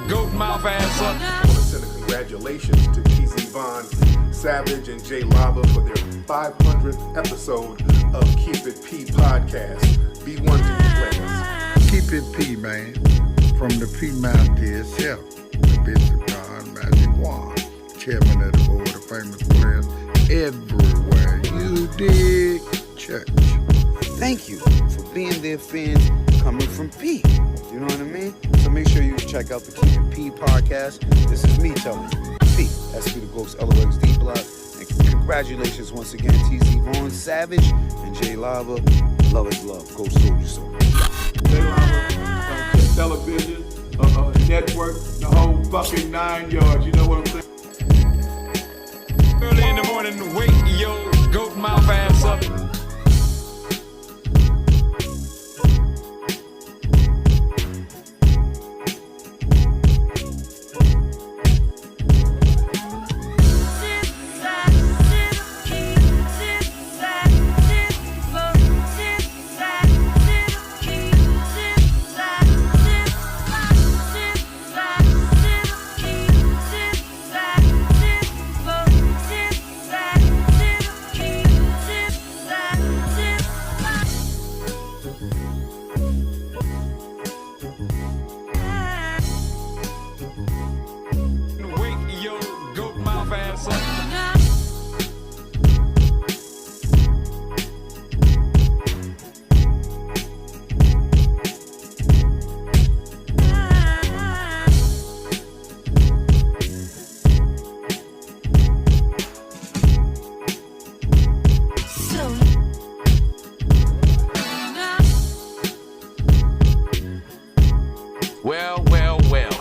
goat mouth ass up. I want to send a congratulations to TZ Von Savage and J Lava for their 500th episode of Keep It P podcast. Be one to your players. Keep it P, man. From the P Mount to itself. The Bishop John Magic Wand, chairman of the board of famous players everywhere. You dig, church. Thank you for being their fans coming from P. You know what I mean? So make sure you check out the Keep It P podcast. This is me telling you. P, SP the Ghost, LOXD Block. And congratulations once again, TZ Vaughn Savage and J Lava. Love is love. Go Soldier Soul. J Lava, television, network, the whole fucking 9 yards. You know what I'm saying? Early in the morning, wake your goat mouth ass up.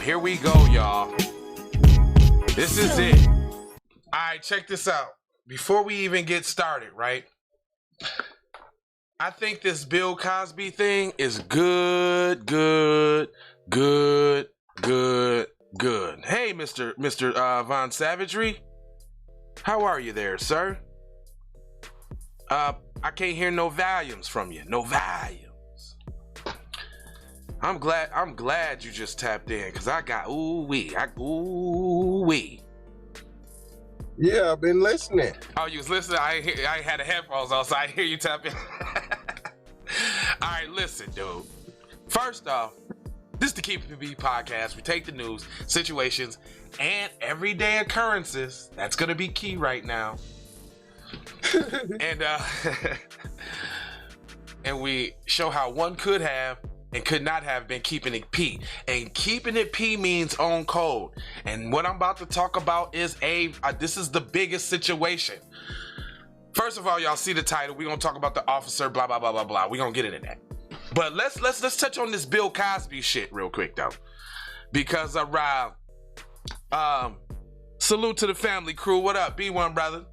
Here we go, y'all. This is it. All right, check this out. Before we even get started, right? I think this Bill Cosby thing is good. Hey, Mr. Von Savagery. How are you there, sir? I can't hear no volumes from you. No volumes. I'm glad you just tapped in, because I got ooh-wee. Yeah, I've been listening. Oh, you was listening? I had the headphones on, so I hear you tapping. All right, listen, dude. First off, this is the Keep It P podcast. We take the news, situations, and everyday occurrences. That's going to be key right now. And we show how one could have and could not have been keeping it P. And keeping it P means on code. And what I'm about to talk about is this is the biggest situation. First of all, y'all see the title. We're gonna talk about the officer, blah blah blah blah blah. We're gonna get into that. But let's touch on this Bill Cosby shit real quick though. Because salute to the family crew. What up, B1 brother?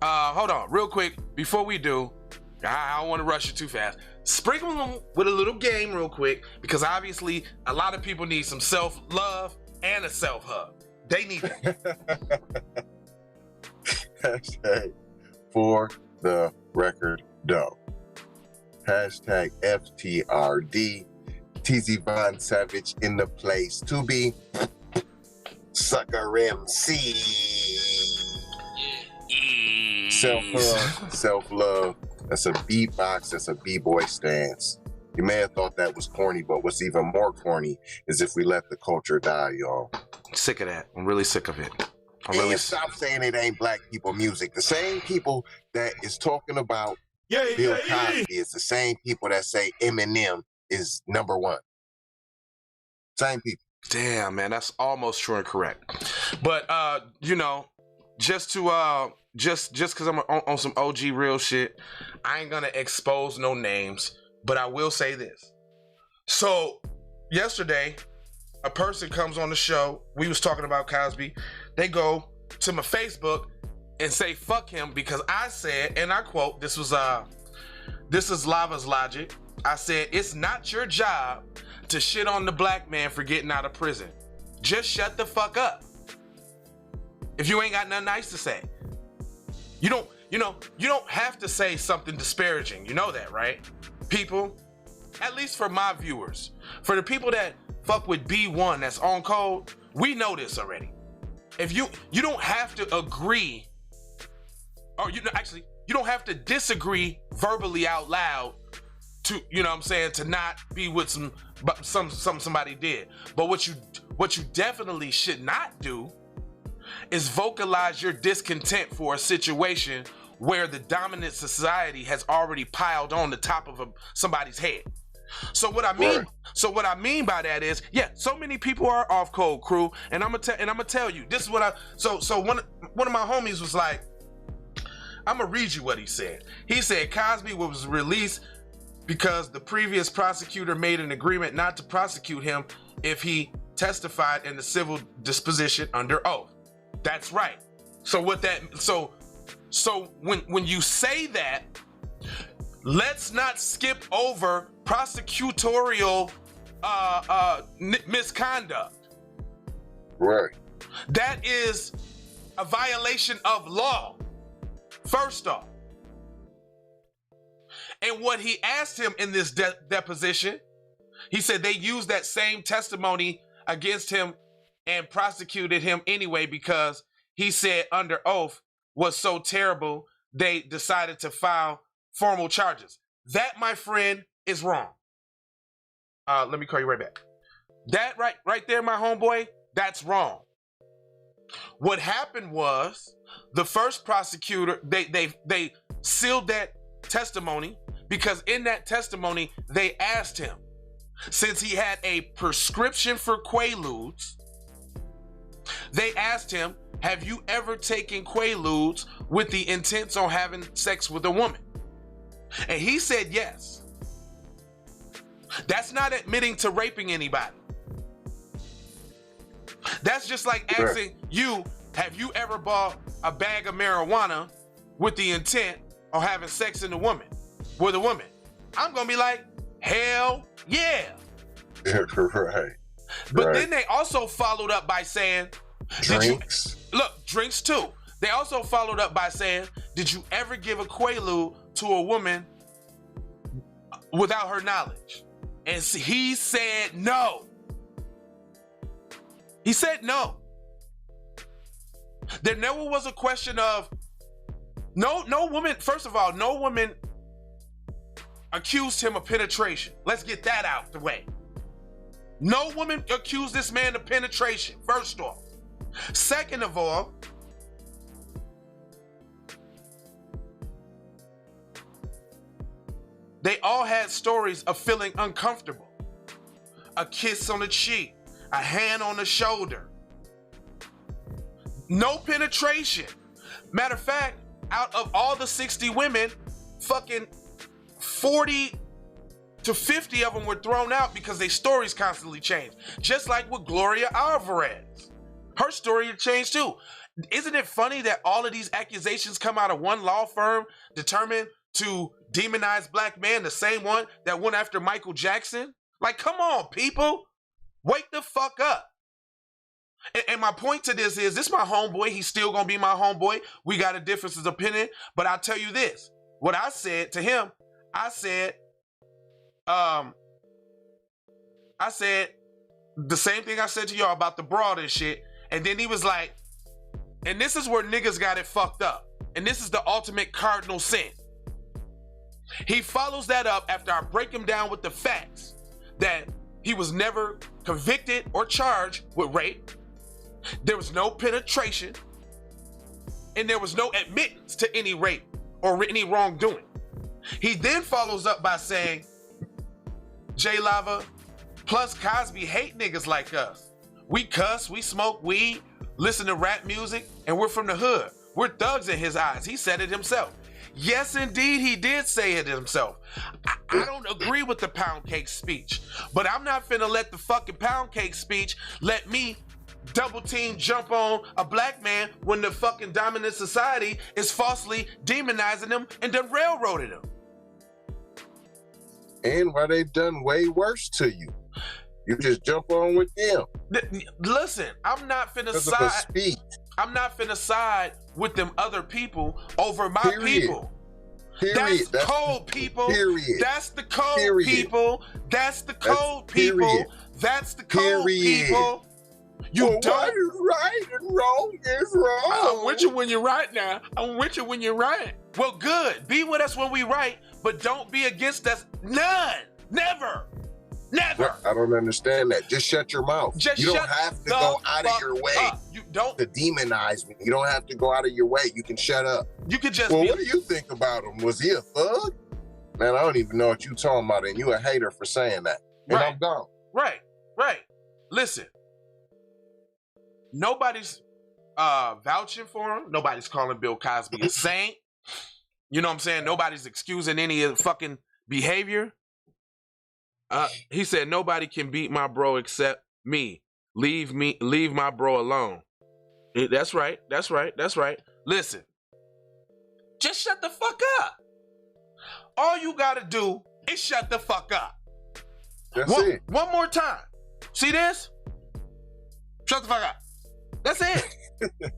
Hold on, real quick, before we do, I don't want to rush it too fast. Sprinkle them with a little game real quick, because obviously a lot of people need some self-love and a self-hug. They need that. Hashtag for the record doe. Hashtag FTRD. TZ Von Savage in the place to be. Sucker MC. Self-hug, self-love. That's a beatbox, that's a b-boy stance. You may have thought that was corny, but what's even more corny is if we let the culture die, y'all. Sick of that. I'm really sick of it. Stop saying it ain't black people music. The same people that is talking about Bill Cosby is the same people that say Eminem is number one. Same people. Damn, man, that's almost true and correct. But just because I'm on some OG real shit, I ain't gonna expose no names, but I will say this. So yesterday, a person comes on the show. We was talking about Cosby. They go to my Facebook and say fuck him because I said, and I quote, this is Lava's logic. I said, it's not your job to shit on the black man for getting out of prison. Just shut the fuck up. If you ain't got nothing nice to say. You don't have to say something disparaging. You know that, right? People, at least for my viewers, for the people that fuck with B1 that's on code, we know this already. If you don't have to agree, or you don't have to disagree verbally out loud to, you know what I'm saying, to not be with somebody did. But what you definitely should not do is vocalize your discontent for a situation where the dominant society has already piled on the top of somebody's head. So what I mean by that is, yeah, so many people are off code, crew, and I'm gonna tell you, this is what one of my homies was like, I'm gonna read you what he said. He said Cosby was released because the previous prosecutor made an agreement not to prosecute him if he testified in the civil disposition under oath. That's right. So when you say that, let's not skip over prosecutorial misconduct. Right. That is a violation of law, first off. And what he asked him in this deposition, he said they used that same testimony against him and prosecuted him anyway because he said under oath was so terrible they decided to file formal charges. That, my friend, is wrong. Let me call you right back. That right there, my homeboy, that's wrong. What happened was the first prosecutor, they sealed that testimony because in that testimony, they asked him, since he had a prescription for Quaaludes, they asked him, have you ever taken Quaaludes with the intent on having sex with a woman? And he said yes. That's not admitting to raping anybody. That's just like asking you, have you ever bought a bag of marijuana with the intent of having sex with a woman? I'm gonna be like, hell yeah. Right. But then they also followed up by saying, drinks. Drinks too. They also followed up by saying, did you ever give a Quaalude to a woman without her knowledge? And he said no. He said no. There never was a question of no woman. First of all, no woman accused him of penetration. Let's get that out the way. No woman accused this man of penetration, first off. Second of all, they all had stories of feeling uncomfortable. A kiss on the cheek, a hand on the shoulder. No penetration. Matter of fact, out of all the 60 women, fucking 40 to 50 of them were thrown out because their stories constantly changed. Just like with Gloria Alvarez. Her story had changed too. Isn't it funny that all of these accusations come out of one law firm determined to demonize black men, the same one that went after Michael Jackson? Like, come on, people. Wake the fuck up. And my point to this is, this my homeboy. He's still gonna be my homeboy. We got a difference of opinion. But I'll tell you this. What I said to him, I said the same thing I said to y'all about the broad and shit. And then he was like, and this is where niggas got it fucked up. And this is the ultimate cardinal sin. He follows that up after I break him down with the facts that he was never convicted or charged with rape. There was no penetration. And there was no admittance to any rape or any wrongdoing. He then follows up by saying, J Lava, plus Cosby hate niggas like us. We cuss, we smoke weed, listen to rap music, and we're from the hood. We're thugs in his eyes. He said it himself. Yes, indeed, he did say it himself. I don't agree with the pound cake speech, but I'm not finna let the fucking pound cake speech let me double team jump on a black man when the fucking dominant society is falsely demonizing him and done railroaded him. And why they done way worse to you. You just jump on with them. Listen, I'm not finna side. I'm not finna side with them other people over my people. Period. That's cold, people. Period. That's the code, Period. people. That's the code, people. Period. That's the code, Period. people. You Well, don't. right is right and wrong is wrong. I'm with you when you're right now. I'm with you when you're right. Well, good. Be with us when we right, but don't be against us. None. Never. Never. I don't understand that. Just shut your mouth. Just you don't shut have to the go out of fuck your way up. You don't. to demonize me. You don't have to go out of your way. You can shut up. You could just Well, be. what do you think about him? Was he a thug? Man, I don't even know what you talking about, and you a hater for saying that. And Right. I'm gone. Right. Listen. Nobody's vouching for him. Nobody's calling Bill Cosby a saint. You know what I'm saying? Nobody's excusing any of the fucking behavior. He said, nobody can beat my bro except me. Leave my bro alone. That's right. Listen. Just shut the fuck up. All you gotta do is shut the fuck up. That's it. One more time. See this? Shut the fuck up. That's it.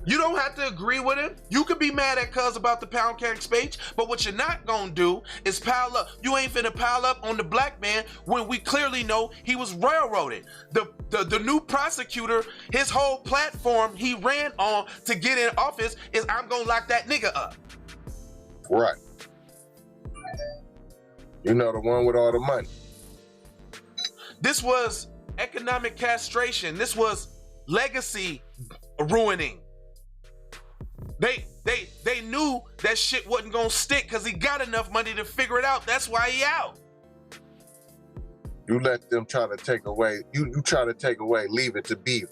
You don't have to agree with him. You can be mad at Cuz about the pound cake speech, but what you're not gonna do is pile up. You ain't finna pile up on the black man when we clearly know he was railroaded. The new prosecutor, his whole platform he ran on to get in office is I'm gonna lock that nigga up. Right. You know, the one with all the money. This was economic castration. This was legacy ruining. They knew that shit wasn't gonna stick because he got enough money to figure it out. That's why he out. You let them try to take away, you try to take away, leave it to Beaver.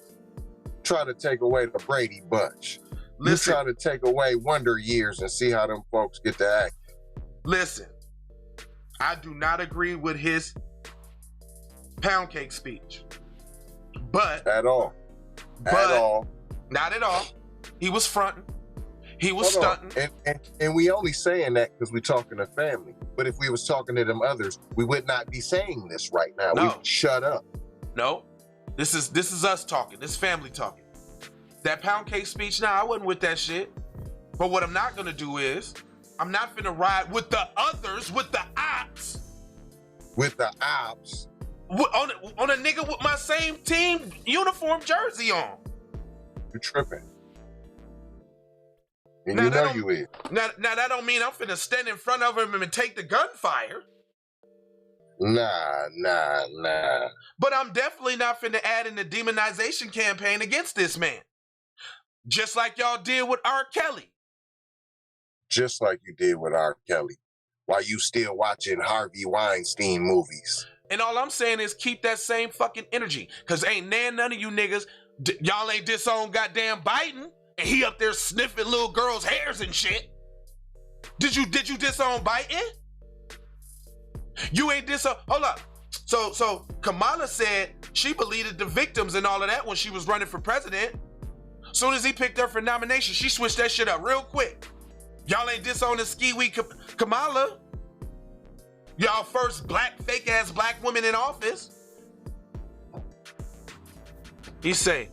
Try to take away the Brady Bunch. Listen. You try to take away Wonder Years and see how them folks get to act. Listen, I do not agree with his pound cake speech. But At all. Not at all. He was fronting. He was Hold on. stunting. And we only saying that because we talking to family. But if we was talking to them others, we would not be saying this right now. No. We would shut up. No, this is us talking. This family talking. That pound cake speech, I wasn't with that shit. But what I'm not gonna do is, I'm not finna ride with the others, with the ops. With the ops. On a nigga with my same team uniform jersey on. You tripping. And Now, you that know don't- you is. Now that don't mean I'm finna stand in front of him and take the gunfire. Nah. But I'm definitely not finna add in the demonization campaign against this man. Just like y'all did with R. Kelly. Just like you did with R. Kelly. While you still watching Harvey Weinstein movies. And all I'm saying is keep that same fucking energy. Cause ain't none of you niggas, y'all ain't disown goddamn Biden. And he up there sniffing little girls' hairs and shit. Did you disown Biden? You ain't disown. Hold up. So Kamala said she believed the victims and all of that when she was running for president. Soon as he picked her for nomination, she switched that shit up real quick. Y'all ain't disowning Ski Week Kamala. Y'all first fake ass black woman in office. He say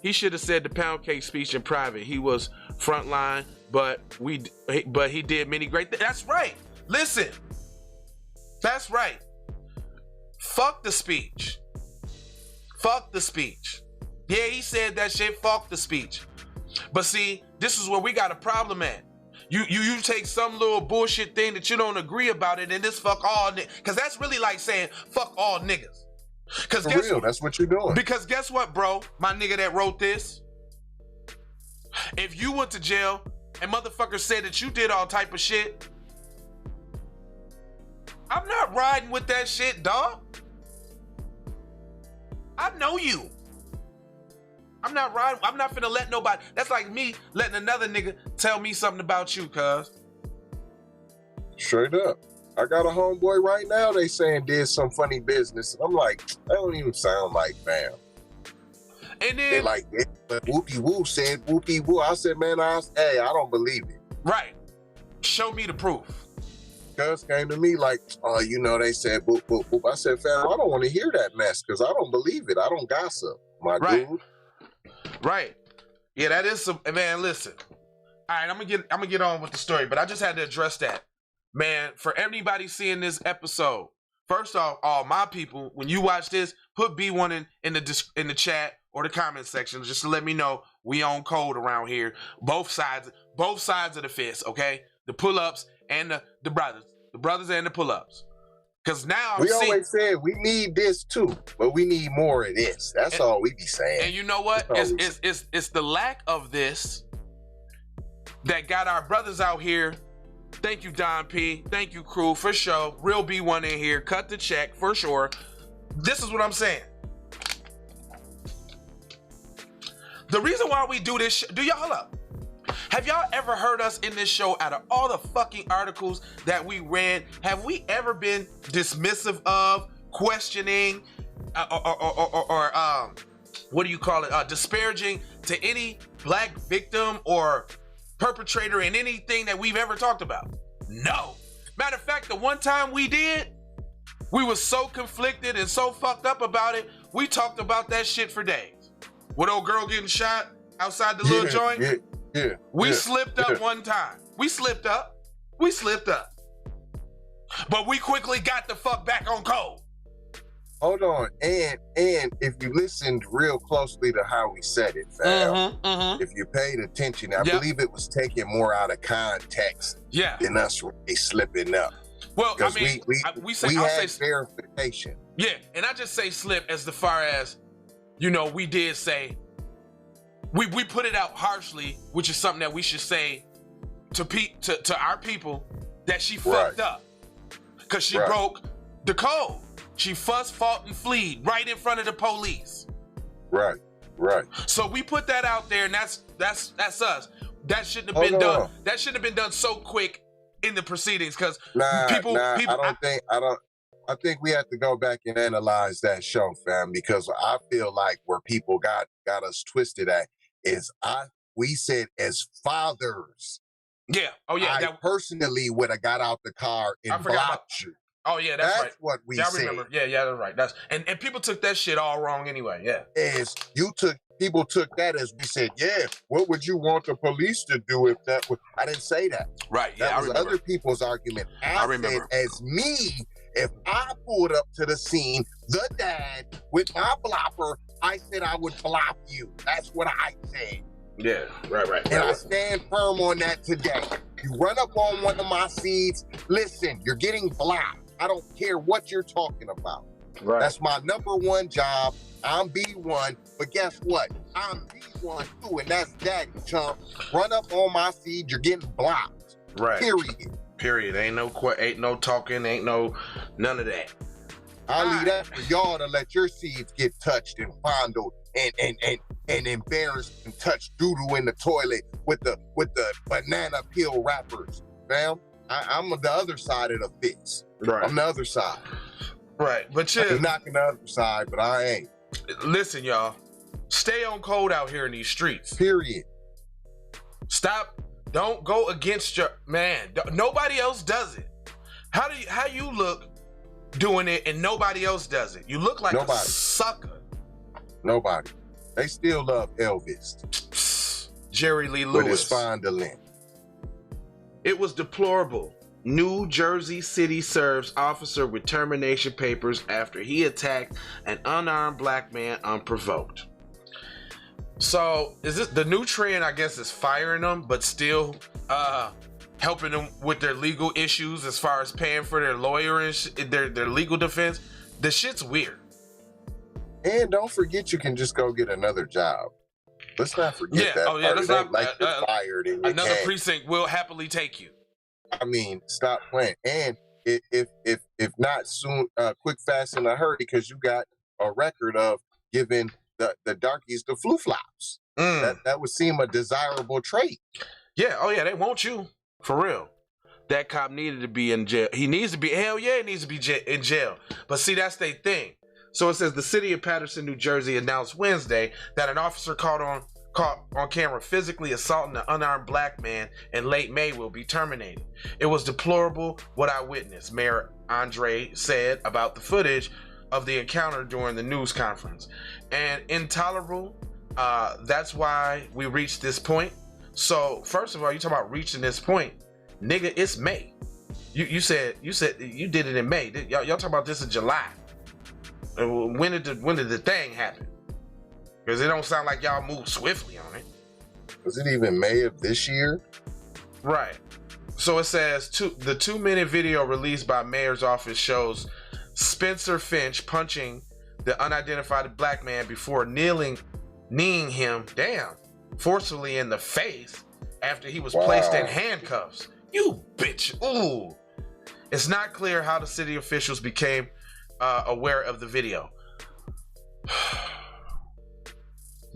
he should have said the pound cake speech in private. He was frontline, but he did many great things. That's right. Listen, that's right. Fuck the speech. Fuck the speech. Yeah, he said that shit. Fuck the speech. But see, this is where we got a problem at. You take some little bullshit thing that you don't agree about it and this fuck all niggas. Because that's really like saying fuck all niggas. Because For real, that's what you're doing. Because guess what, bro? My nigga that wrote this. If you went to jail and motherfuckers said that you did all type of shit, I'm not riding with that shit, dog. I know you. I'm not riding. I'm not finna let nobody. That's like me letting another nigga tell me something about you, cuz. Straight up. I got a homeboy right now, they saying did some funny business. And I'm like, that don't even sound like fam. And then they like, yeah, but whoopie woo said whoopie woo. I said, man, I don't believe it. Right. Show me the proof. Cuz came to me like, oh, they said boop, boop, boop. I said, fam, I don't want to hear that mess because I don't believe it. I don't gossip, my dude. Right. Yeah, that is some, man, listen. All right, I'm gonna get on with the story, but I just had to address that, man. For anybody seeing this episode, first off, all my people, when you watch this, put B1 in the chat or the comment section just to let me know we on code around here. Both sides of the fence, okay? The pull-ups and the brothers and the pull-ups. Because now we always said we need this too, but we need more of this. That's all we be saying. And you know what? It's the lack of this that got our brothers out here. Thank you, Don P. Thank you, crew, for sure. Real B1 in here. Cut the check, for sure. This is what I'm saying. The reason why we do this, hold up. Have y'all ever heard us in this show, out of all the fucking articles that we ran, have we ever been dismissive of, questioning, or what do you call it, disparaging to any black victim or perpetrator in anything that we've ever talked about? No. Matter of fact, the one time we did, we were so conflicted and so fucked up about it, we talked about that shit for days. What old girl getting shot outside the little joint? We slipped up one time. We slipped up. But we quickly got the fuck back on code. Hold on. And if you listened real closely to how we said it, fam, if you paid attention, I believe it was taken more out of context than us really slipping up. Well, I mean, we had verification. Yeah, and I just say slip as the far as, you know, we did say, we put it out harshly, which is something that we should say to our people, that she fucked up. Because she broke the code. She fussed, fought, and fled right in front of the police. Right. So we put that out there, and that's us. That shouldn't have been done. That shouldn't have been done so quick in the proceedings, because people. I think we have to go back and analyze that show, fam, because I feel like where people got us twisted at is we said as fathers. Yeah. Oh yeah. I personally would have got out the car and blocked you. Oh yeah, that's right. What we said. Remember. Yeah, that's right. And people took that shit all wrong anyway. Yeah. People took that as we said, yeah, what would you want the police to do if that was? I didn't say that. Right. Yeah. That was other people's argument. I remember. Said, as me, if I pulled up to the scene, the dad with my blopper, I said I would blop you. That's what I said. Yeah. Right. And I stand firm on that today. You run up on one of my seeds, listen, you're getting blocked. I don't care what you're talking about. Right. That's my number one job. I'm B1, but guess what? I'm B1 too, and that's daddy, chump. Run up on my seed, you're getting blocked. Right. Period. Ain't no talking, ain't no none of that. I leave that for y'all to let your seeds get touched and fondled and embarrassed and touch doo-doo in the toilet with the banana peel wrappers, fam. I'm on the other side of the fence. Right. I'm the other side. Right, but yeah. I'm knocking the other side, but I ain't. Listen, y'all. Stay on code out here in these streets. Period. Stop. Don't go against your man. Nobody else does it. How you look doing it and nobody else does it? You look like a sucker. Nobody. They still love Elvis. Jerry Lee Lewis. With his fondling. It was deplorable. New Jersey City serves officer with termination papers after he attacked an unarmed black man unprovoked. So is this the new trend? I guess is firing them, but still helping them with their legal issues as far as paying for their lawyer and their legal defense. The shit's weird. And don't forget, you can just go get another job. Let's not forget that. Oh yeah, let's not like you're fired. And another precinct will happily take you. I mean, stop playing. And if not soon, quick, fast, in a hurry, because you got a record of giving the darkies the flu flops. That would seem a desirable trait. Yeah. Oh yeah, they want you for real. That cop needed to be in jail. He needs to be. Hell yeah, he needs to be in jail. But see, that's their thing. So it says the city of Paterson, New Jersey, announced Wednesday that an officer caught on camera physically assaulting an unarmed black man in late May will be terminated. It was deplorable what I witnessed, Mayor Andre said about the footage of the encounter during the news conference. And intolerable, that's why we reached this point. So first of all, you talk about reaching this point, nigga. It's May. You said you did it in May. Y'all talk about this in July. When did the thing happen? Because it don't sound like y'all moved swiftly on it. Was it even May of this year? Right. So it says the 2-minute video released by mayor's office shows Spencer Finch punching the unidentified black man before kneeing him down forcefully in the face after he was placed in handcuffs. You bitch. Ooh. It's not clear how the city officials became aware of the video.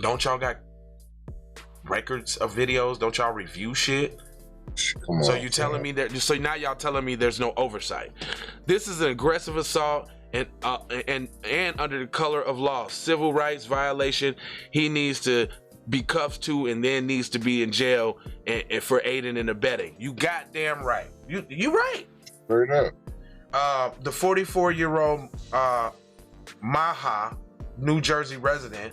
Don't y'all got records of videos? Don't y'all review shit? Come on, so you telling me that? So now y'all telling me there's no oversight? This is an aggressive assault and under the color of law, civil rights violation. He needs to be cuffed to and then needs to be in jail and for aiding and abetting. You goddamn right. You right. Straight up. The 44-year-old Maha, New Jersey resident.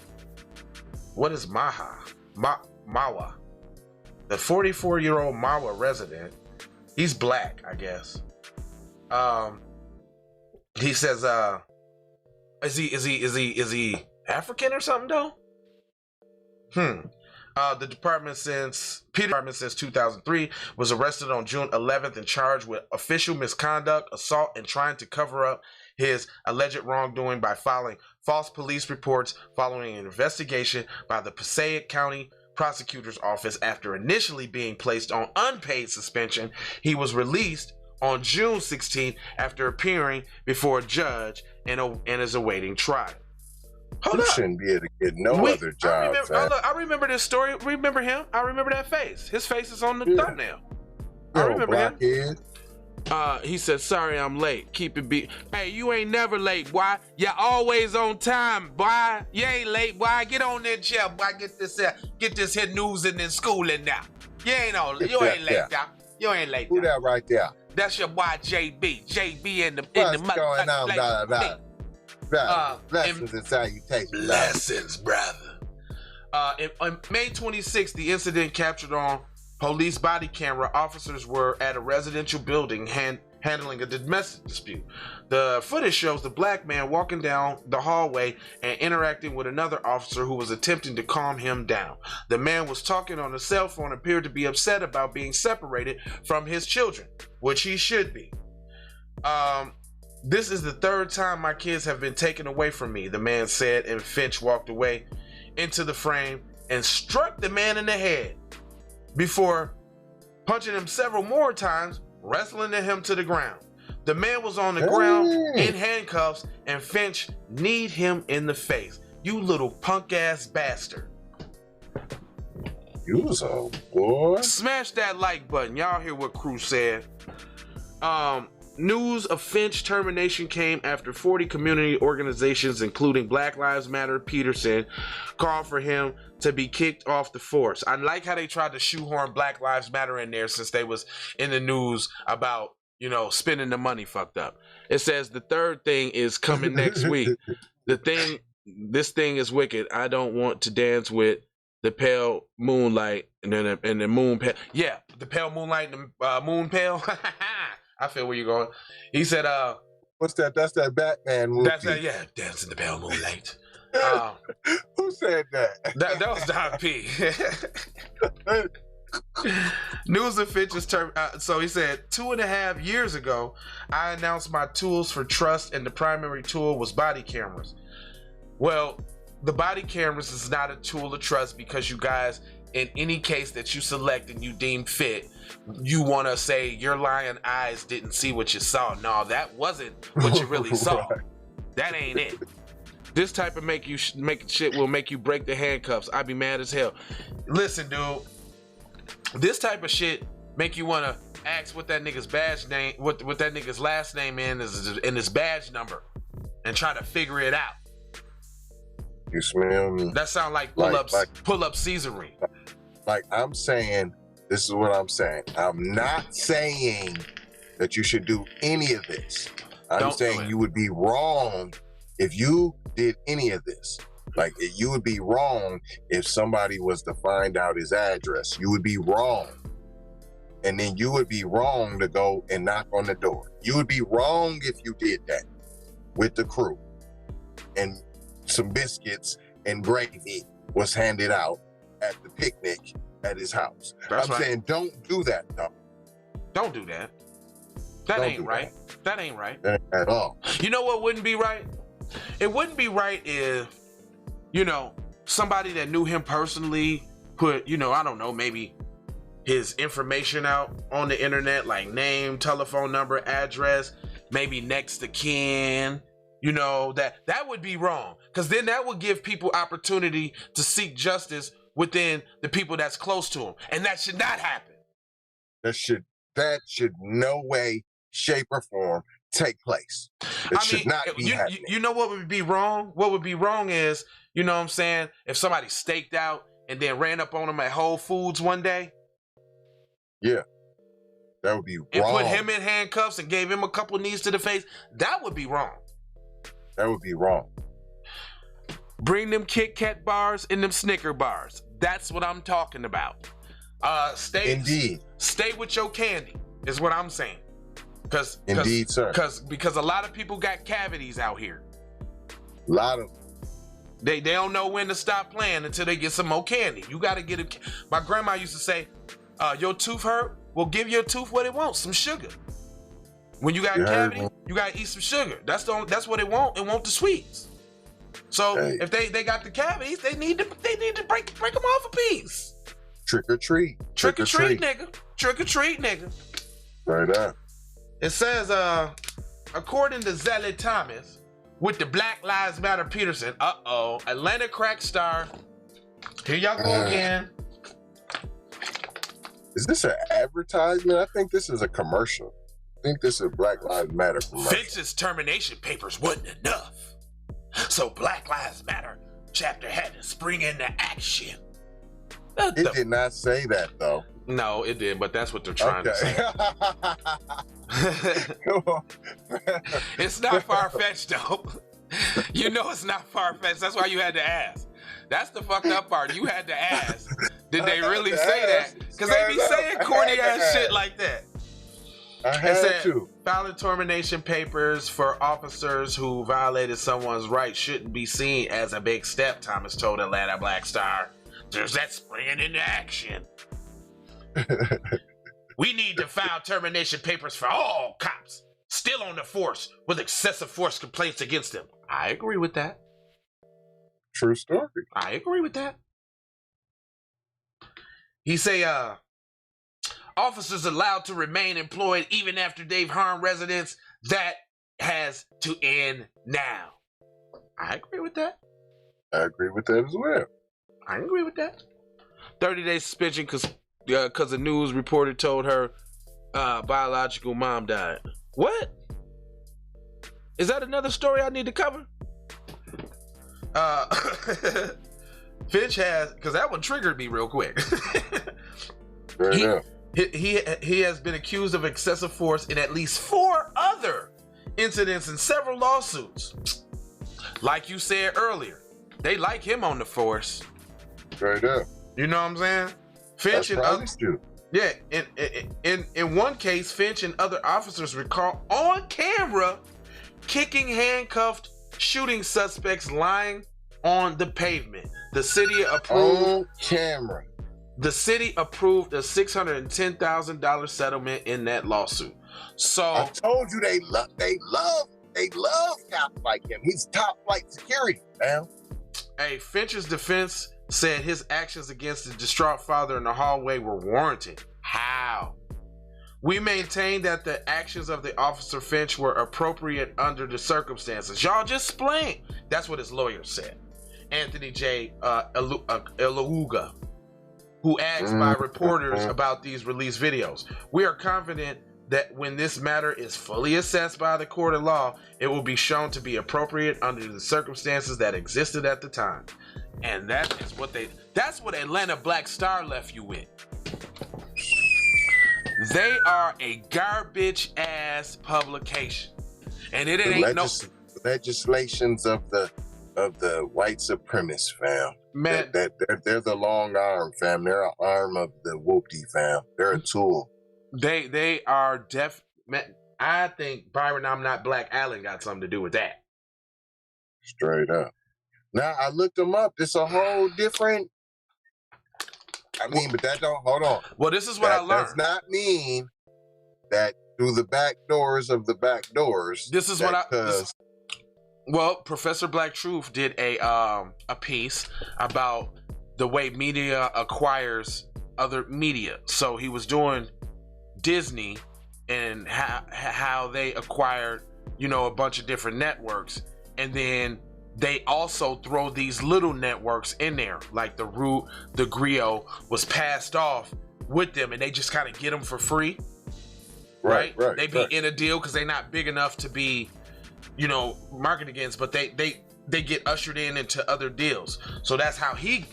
What is Maha? Mawa. The 44-year-old Mawa resident. He's black, I guess. He says, is he African or something though? The department since 2003 was arrested on June 11th and charged with official misconduct, assault, and trying to cover up his alleged wrongdoing by filing false police reports following an investigation by the Passaic County Prosecutor's Office. After initially being placed on unpaid suspension, he was released on June 16th after appearing before a judge and is awaiting trial. You shouldn't be able to get other job. I remember this story. Remember him? I remember that face. His face is on the thumbnail. I remember him. He said, "Sorry, I'm late. Keep it be. Hey, you ain't never late, boy. You always on time, boy. You ain't late, boy. Get on that chair, boy. Get this here news and then schooling now. You ain't late, now. You ain't late. Who that right there? That's your boy JB. JB in the What's going on, blessings and salutations. Blessings, brother. On May 26th, the incident captured on police body camera. Officers were at a residential building handling a domestic dispute. The footage shows the black man walking down the hallway and interacting with another officer who was attempting to calm him down. The man was talking on a cell phone, appeared to be upset about being separated from his children, which he should be. This is the third time my kids have been taken away from me, the man said, and Finch walked away into the frame and struck the man in the head before punching him several more times, wrestling him to the ground. The man was on the ground in handcuffs and Finch kneed him in the face. You little punk ass bastard. You so boy. Smash that like button. Y'all hear what Crew said. News of Finch termination came after 40 community organizations, including Black Lives Matter Peterson, called for him to be kicked off the force. I like how they tried to shoehorn Black Lives Matter in there since they was in the news about, spending the money fucked up. It says the third thing is coming next week. This thing is wicked. I don't want to dance with the pale moonlight and the moon pale. Yeah, the pale moonlight and the moon pale. I feel where you're going. He said, what's that? That's that Batman movie. That's that, yeah. Dance in the pale moonlight. Who said that? That was Don P. News of Finch's term. So he said, 2.5 years ago, I announced my tools for trust, and the primary tool was body cameras. Well, the body cameras is not a tool of trust because you guys, in any case that you select and you deem fit, you want to say your lying eyes didn't see what you saw. No, that wasn't what you really saw. That ain't it. This type of make shit will make you break the handcuffs. I'd be mad as hell. Listen, dude. This type of shit make you want to ask what that nigga's badge name, what that nigga's last name is and his badge number, and try to figure it out. You smell me? That sound like pull-up Caesarine. Like I'm saying, this is what I'm saying. I'm not saying that you should do any of this. I'm saying you would be wrong if you did any of this. Like, you would be wrong if somebody was to find out his address. You would be wrong. And then you would be wrong to go and knock on the door. You would be wrong if you did that with the crew. And some biscuits and gravy was handed out at the picnic at his house. I'm saying, don't do that, though. Don't do that. That ain't right. That ain't right. At all. You know what wouldn't be right? It wouldn't be right if, you know, somebody that knew him personally put, you know, I don't know, maybe his information out on the internet, like name, telephone number, address, maybe next to kin, you know, that would be wrong. Because then that would give people opportunity to seek justice within the people that's close to him. And that should not happen. That should no way, shape, or form take place. It should not be happening. You know what would be wrong? What would be wrong is, you know what I'm saying, if somebody staked out and then ran up on him at Whole Foods one day. Yeah. That would be wrong. And put him in handcuffs and gave him a couple knees to the face. That would be wrong. That would be wrong. Bring them Kit Kat bars and them Snicker bars. That's what I'm talking about. Stay with your candy is what I'm saying. Indeed, sir. Because a lot of people got cavities out here. A lot of them. They don't know when to stop playing until they get some more candy. You got to get it. My grandma used to say, your tooth hurt? Well, give your tooth what it wants, some sugar. When you got cavity, you got to eat some sugar. That's what it want. It want the sweets. So if they got the cavities, they need to break them off a piece. Trick or treat. Trick or treat, nigga. Trick or treat, nigga. Right up. It says, according to Zealot Thomas, with the Black Lives Matter Peterson, Atlanta crack star. Here y'all go again. Is this an advertisement? I think this is a commercial. I think this is a Black Lives Matter commercial. Finch's termination papers wasn't enough, so Black Lives Matter chapter had to spring into action. It did not say that, though. No, it did, but that's what they're trying to say. Come on. It's not far-fetched, though. You know it's not far-fetched. That's why you had to ask. That's the fucked up part. You had to ask. Did they really say that? Because they be saying corny-ass shit like that. I had to. Filing termination papers for officers who violated someone's rights shouldn't be seen as a big step, Thomas told Atlanta Black Star. There's that springing into action. We need to file termination papers for all cops still on the force with excessive force complaints against them. I agree with that. True story. I agree with that. He say, officers allowed to remain employed even after they've harmed residents. That has to end now. I agree with that. I agree with that as well. I agree with that. 30-day suspension because the news reporter told her biological mom died. What? Is that another story I need to cover? Finch has, because that one triggered me real quick. He has been accused of excessive force in at least 4 other incidents and several lawsuits. Like you said earlier, they like him on the force. Straight up. You know what I'm saying? Finch and others. Yeah, in one case, Finch and other officers were caught on camera kicking handcuffed shooting suspects lying on the pavement. The city approved on camera. The city approved a $610,000 settlement in that lawsuit. So I told you they love cops like him. He's top flight security, man. Hey, Finch's defense said his actions against the distraught father in the hallway were warranted. How? We maintain that the actions of the officer Finch were appropriate under the circumstances. Y'all just explain. That's what his lawyer said. Anthony J. Eluga, who asked by reporters about these released videos. We are confident that when this matter is fully assessed by the court of law, it will be shown to be appropriate under the circumstances that existed at the time. And that's what Atlanta Black Star left you with. They are a garbage ass publication. And it ain't legislations of the of the white supremacists, fam. Man, They're the long arm, fam. They're an arm of the whoopty, fam. They're a tool. They are man, I think Byron I'm Not Black Allen got something to do with that. Straight up. Now I looked them up. It's a whole different. I mean, but that don't. Hold on. Well, this is what I learned. Does not mean that through the back doors of the back doors. This is what I. Well, Professor Black Truth did a piece about the way media acquires other media. So he was doing Disney and how they acquired, you know, a bunch of different networks, and then they also throw these little networks in there, like the Root, the Griot was passed off with them, and they just kind of get them for free. Right. They be in a deal because they're not big enough to be, you know, marketed against, but they get ushered into other deals. So that's how he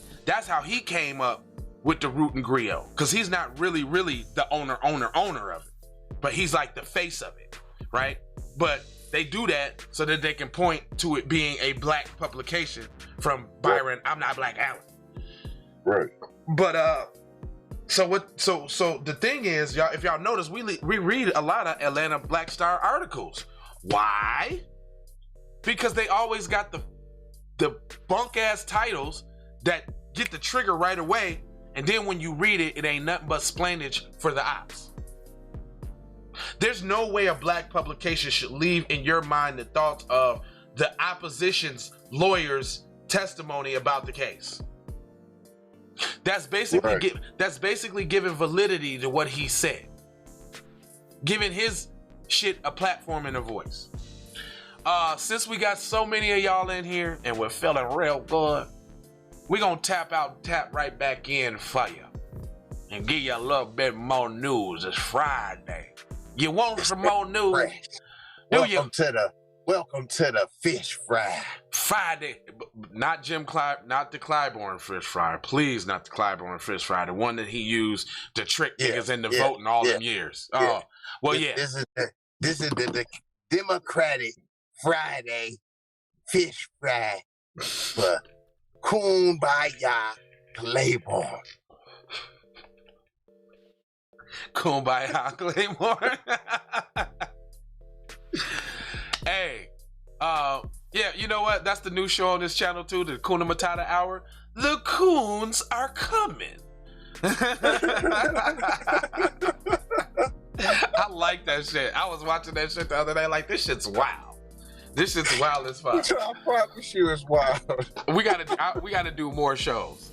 came up with the Root and Griot, because he's not really the owner of it, but he's like the face of it, right? But they do that so that they can point to it being a black publication from Byron I'm Not Black Allen. Right. But so the thing is, y'all, if y'all notice, we read a lot of Atlanta Black Star articles. Why? Because they always got the bunk ass titles that get the trigger right away, and then when you read it, it ain't nothing but splainage for the ops. There's no way a black publication should leave in your mind the thoughts of the opposition's lawyer's testimony about the case. That's basically giving validity to what he said, giving his shit a platform and a voice. Since we got so many of y'all in here and we're feeling real good, we gonna tap right back in for you and give you a little bit more news. It's Friday. You want some more news? Welcome to the fish fry. Friday, not the Clyburn fish fry. Please, not the Clyburn fish fry. The one that he used to trick niggas into voting all them years. Oh, well, This is the Democratic Friday fish fry for Kumbaya Claiborne. Kumbaya Claymore. Hey, yeah, you know what? That's the new show on this channel too, the Kuna Matata Hour. The Coons are coming. I like that shit. I was watching that shit the other day, like, this shit's wild. This shit's wild as fuck. I promise you it's wild. We gotta do more shows.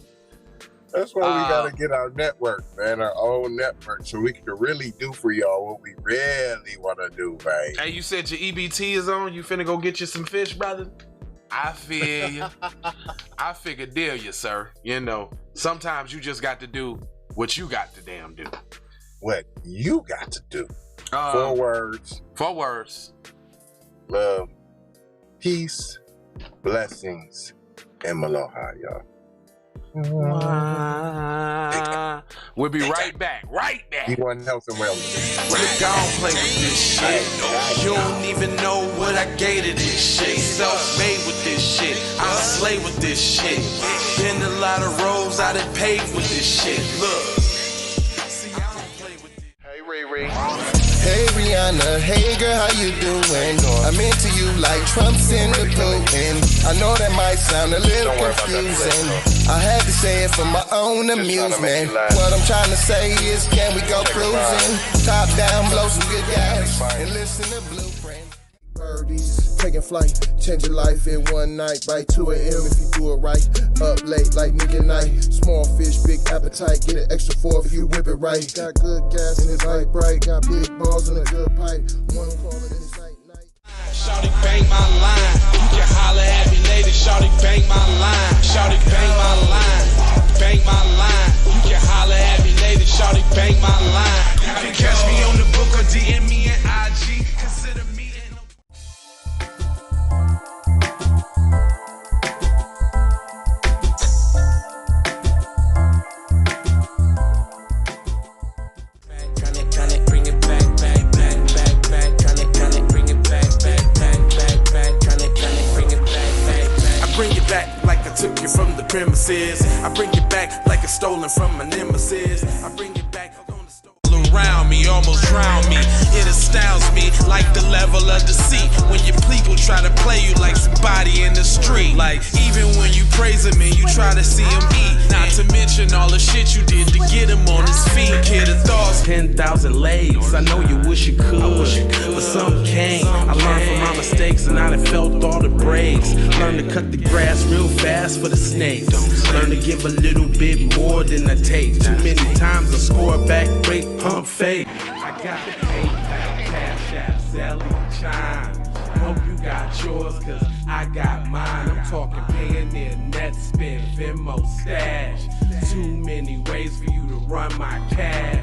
That's why we gotta get our network, man, our own network, so we can really do for y'all what we really want to do, right? Hey, you said your EBT is on. You finna go get you some fish, brother? I feel you. I figure deal you, sir. You know, sometimes you just got to do what you got to damn do. What you got to do. 4 words. 4 words. Love, peace, blessings, and aloha, y'all. We'll be right back. You want health and wellness. Don't play with this shit. You don't even know what I gave to this shit. Self-made with this shit. I slay with this shit. Been a lot of roads I done paved with this shit. Look. See, I don't play with this. Hey, Riri. Hey Rihanna, hey girl, how you doing? I'm into you like Trump's in the Putin. I know that might sound a little confusing. I had to say it for my own amusement. What I'm trying to say is, can we go cruising? Top down, blow some good gas, and listen to Blueprint. Birdies, taking flight, change your life in one night. By 2 a.m. if you do it right. Up late like nigga night. Small fish, big appetite. Get an extra 4 if you whip it right. Got good gas and it's light bright. Got big balls and a good pipe. One call it and it's night. Shawty bang my line. You can holler at me later. Shawty bang my line. Shawty bang my line. Bang my line. You can holler at me later. Shawty bang my line. You can catch me on the book or DM me at IG. Consider me. nemesis. I bring it back like it's stolen from my nemesis. I bring it back on the stolen. Around me, almost drown me. It astounds me like the level of deceit when your people try to play you like somebody in the street. Like even when you praise him and you try to see him eat. Not to mention all the shit you did to get him on his feet. Kid of thoughts, 10,000 legs. I know you wish you could, but some can't. I learned from my mistakes and I done felt all the breaks. Learn to cut the grass real fast for the snakes. Learn to give a little bit more than I take. Too many times I score back, break, pump, fake. I got PayPal, Cash App, Zelle, Chime. Hope you got yours, cause I got mine. I'm talking Payoneer, Netspend, Venmo, Stash. Too many ways for you to run my cash.